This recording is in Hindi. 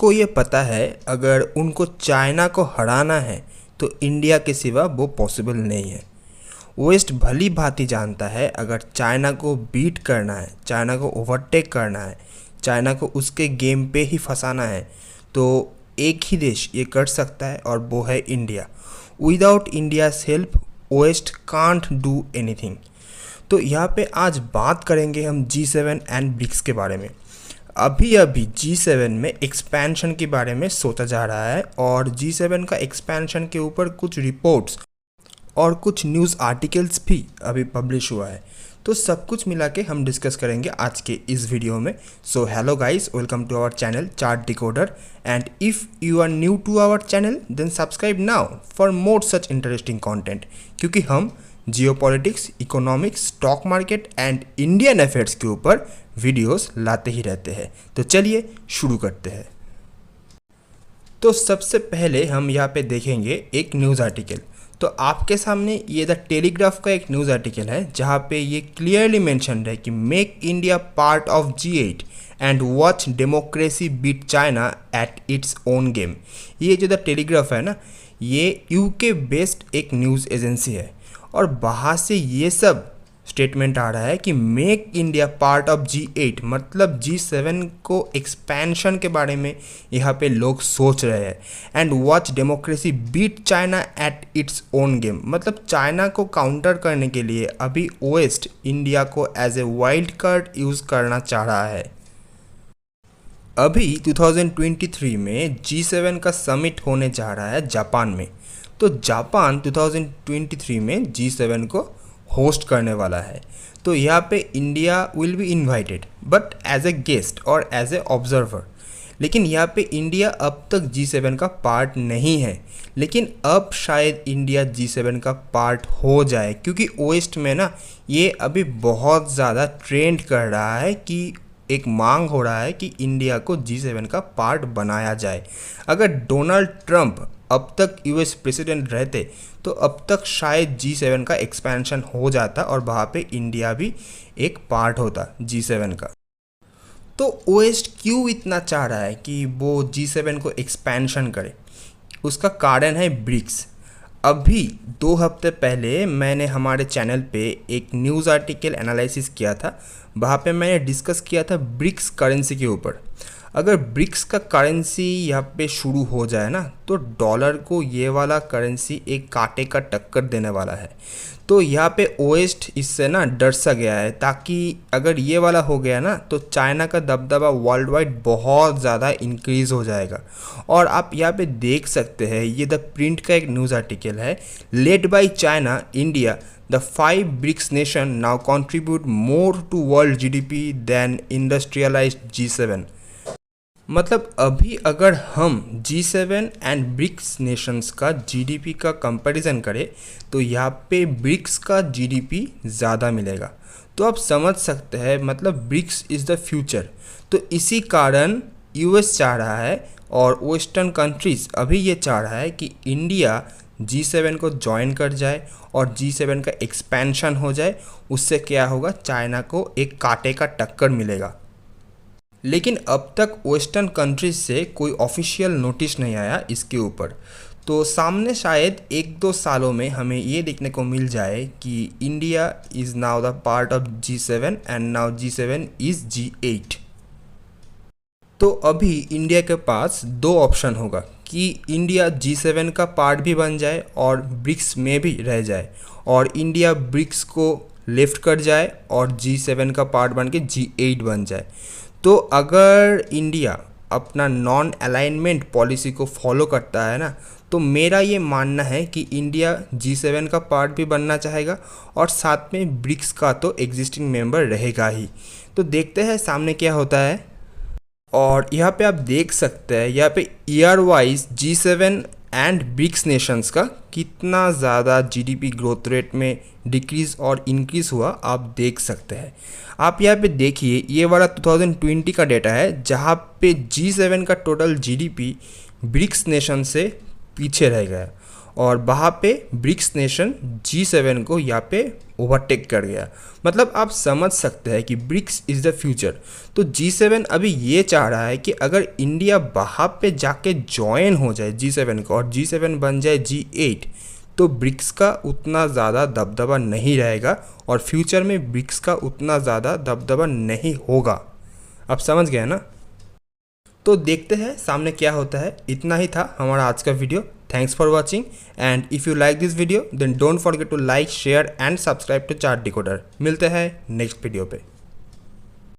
को ये पता है अगर उनको चाइना को हराना है तो इंडिया के सिवा वो पॉसिबल नहीं है। वेस्ट भली भांति जानता है अगर चाइना को बीट करना है, चाइना को ओवरटेक करना है, चाइना को उसके गेम पे ही फंसाना है तो एक ही देश ये कर सकता है और वो है India. Without India's help west can't do anything. तो यहाँ पे आज बात करेंगे हम G7 एंड ब्रिक्स के बारे में। अभी G7 में एक्सपेंशन के बारे में सोचा जा रहा है और G7 का एक्सपेंशन के ऊपर कुछ रिपोर्ट्स और कुछ न्यूज़ आर्टिकल्स भी अभी पब्लिश हुआ है। तो सब कुछ मिला के हम डिस्कस करेंगे आज के इस वीडियो में। So hello guys, welcome to our channel chart decoder and if you are new to our channel then subscribe now for more such interesting content, क्योंकि हम geopolitics, economics, stock market and Indian affairs के ऊपर वीडियोस लाते ही रहते हैं। तो चलिए शुरू करते हैं। तो सबसे पहले हम यहाँ पे देखेंगे एक न्यूज़ आर्टिकल। तो आपके सामने ये द टेलीग्राफ का एक न्यूज़ आर्टिकल है जहाँ पे ये क्लियरली मेंशन्ड है कि make India part of G8 and watch democracy beat China at its own game. ये जो द टेलीग्राफ है ना, ये यूके बेस्ड एक न्यूज़ एजेंसी है और बाहर से ये सब स्टेटमेंट आ रहा है कि make India part of G8, मतलब G7 को एक्सपेंशन के बारे में यहाँ पे लोग सोच रहे हैं। And watch democracy beat China at its own game, मतलब चाइना को काउंटर करने के लिए अभी वेस्ट इंडिया को as a wild card use करना चाह रहा है। अभी 2023 में G7 का समिट होने जा रहा है जापान में। तो जापान 2023 में G7 को होस्ट करने वाला है। तो यहाँ पे India will be invited but as a guest और एज ए ऑब्जर्वर। लेकिन यहाँ पे इंडिया अब तक G7 का पार्ट नहीं है, लेकिन अब शायद इंडिया G7 का पार्ट हो जाए, क्योंकि वेस्ट में ना ये अभी बहुत ज़्यादा ट्रेंड कर रहा है कि एक मांग हो रहा है कि इंडिया को G7 का पार्ट बनाया जाए। अगर डोनाल्ड ट्रंप अब तक यूएस प्रेसिडेंट रहते तो अब तक शायद G7 का एक्सपेंशन हो जाता और वहाँ पे इंडिया भी एक पार्ट होता G7 का। तो वेस्ट क्यों इतना चाह रहा है कि वो G7 को एक्सपेंशन करे? उसका कारण है ब्रिक्स। अभी 2 हफ्ते पहले मैंने हमारे चैनल पे एक न्यूज़ आर्टिकल एनालिसिस किया था। वहाँ पे मैंने डिस्कस किया था ब्रिक्स करेंसी के ऊपर। अगर ब्रिक्स का करेंसी यहाँ पे शुरू हो जाए ना तो डॉलर को ये वाला करेंसी एक कांटे का टक्कर देने वाला है। तो यहाँ पे वेस्ट इससे ना डर सा गया है, ताकि अगर ये वाला हो गया ना तो चाइना का दबदबा वर्ल्ड वाइड बहुत ज़्यादा इंक्रीज़ हो जाएगा। और आप यहाँ पे देख सकते हैं, ये द प्रिंट का एक न्यूज़ आर्टिकल है। Led by China, India, the 5 BRICS nation now contribute more to world GDP than industrialised G7। मतलब अभी अगर हम G7 एंड ब्रिक्स नेशंस का GDP का कंपैरिजन करें तो यहाँ पे ब्रिक्स का GDP ज़्यादा मिलेगा। तो आप समझ सकते हैं, मतलब ब्रिक्स इज़ द फ्यूचर। तो इसी कारण US चाह रहा है और वेस्टर्न कंट्रीज़ अभी ये चाह रहा है कि इंडिया G7 को ज्वाइन कर जाए और G7 का एक्सपेंशन हो जाए। उससे क्या होगा, चाइना को एक कांटे का टक्कर मिलेगा। लेकिन अब तक वेस्टर्न कंट्रीज से कोई ऑफिशियल नोटिस नहीं आया इसके ऊपर। तो सामने शायद 1-2 सालों में हमें ये देखने को मिल जाए कि India is now the part of G7 and now G7 is G8। तो अभी इंडिया के पास 2 ऑप्शन होगा कि इंडिया G7 का पार्ट भी बन जाए और ब्रिक्स में भी रह जाए, और इंडिया ब्रिक्स को लेफ्ट कर जाए और G7 का पार्ट बन के G8 बन जाए। तो अगर इंडिया अपना नॉन अलाइनमेंट पॉलिसी को फॉलो करता है ना, तो मेरा ये मानना है कि इंडिया G7 का पार्ट भी बनना चाहेगा और साथ में ब्रिक्स का तो एग्जिस्टिंग मेंबर रहेगा ही। तो देखते हैं सामने क्या होता है। और यहाँ पे आप देख सकते हैं, यहाँ पे year wise G7 and BRICS nations का कितना ज़्यादा GDP ग्रोथ रेट में डिक्रीज़ और इंक्रीज़ हुआ आप देख सकते हैं। आप यहाँ पे देखिए, ये वाला 2020 का डेटा है जहाँ पे G7 का टोटल GDP ब्रिक्स नेशन से पीछे रह गया। और वहाँ पे ब्रिक्स नेशन G7 को यहाँ पे ओवरटेक कर गया। मतलब आप समझ सकते हैं कि ब्रिक्स इज़ द फ्यूचर। तो G7 अभी ये चाह रहा है कि अगर इंडिया वहाँ पे जाके ज्वाइन हो जाए G7 को और G7 बन जाए G8, तो ब्रिक्स का उतना ज़्यादा दबदबा नहीं रहेगा और फ्यूचर में ब्रिक्स का उतना ज़्यादा दबदबा नहीं होगा। आप समझ गए ना? तो देखते हैं सामने क्या होता है। इतना ही था हमारा आज का video. Thanks for watching and if you like this video then don't forget to like, share and subscribe to chart decoder. मिलते हैं नेक्स्ट वीडियो पे।